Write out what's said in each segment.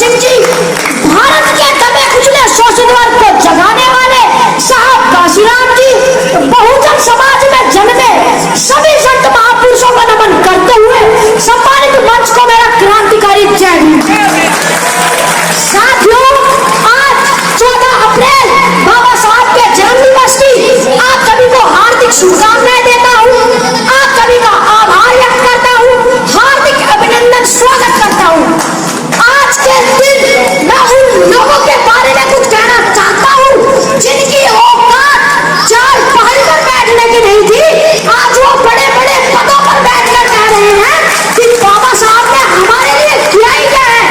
सिंह जी, भारत के दबे कुचले शोषित वर्ग को जगाने वाले साहब काशीराम जी, बहुजन समाज में जन्मे सभी संत महापुरुषों का नमन करते हुए सम्मानित मंच को मेरा क्रांतिकारी जय हिंद। साथियों, आज 14 अप्रैल बाबा साहब के जन्म दिवस की आप सभी को हार्दिक शुभकामनाएं देता हूँ, आप सभी का आभार व्यक्त करता हूँ, हार्दिक अभिनंदन स्वागत करता हूँ। आज के दिन मैं उन लोगों के बारे में कुछ कहना चाहता हूँ जिनकी औकात चार पहाड़ी पर बैठने की नहीं थी, आज वो बड़े बड़े पदों पर बैठकर कह रहे हैं कि बाबा साहब ने हमारे लिए किया ही क्या है।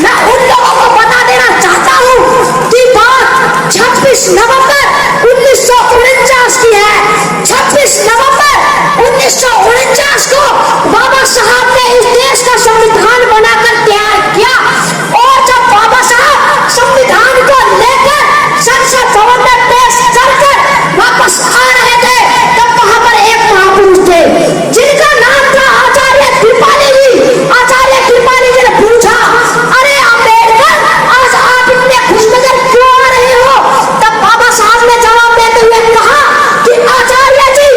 मैं उन लोगों को बता देना चाहता हूँ कि बात 26 नवंबर 1949 की है। 26 नवंबर 1949 को बाबा साहब ने इस देश का संविधान बनाकर तैयार किया और जब बाबा साहब संविधान को लेकर संसद भवन में पेश करके वापस आ रहे थे, तब वहां पर एक महापुरुष थे जिनका नाम था आचार्य कृपाली जी। आचार्य कृपाली जी ने पूछा, अरे अम्बेडकर, आज आप इतने खुशनजर क्यों आ रहे हो? तब बाबा साहब ने जवाब देते हुए कहा कि आचार्य जी,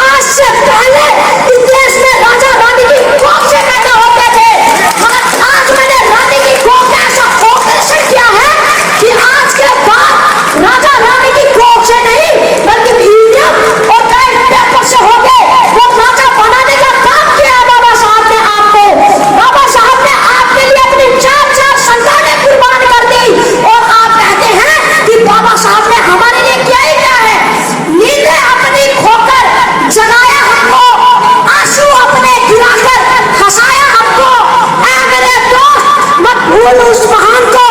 आज से पहले इस देश में राजा रानी की कोख से पैदा होते थे, मगर आज मैंने रानी की कोख का ऐसा ऑपरेशन किया है कि आज के बाद राजा रानी की कोख से नहीं बल्कि मीडियम और टाइम पेपर से हो गए वो राजा बनाने का काम किया बाबा साहब ने आपको। बाबा साहब ने आपके लिए अपनी 4 संतानें कुर्बान कर दी और आप कहते हैं कि बाबा साहब ने हमारे लिए किया ही क्या है। नींदें अपनी खोकर जगाया हमको, आंसू अपने गिराकर हंसाया हमको। ऐ मेरे दोस्त, मत भूल उस महान को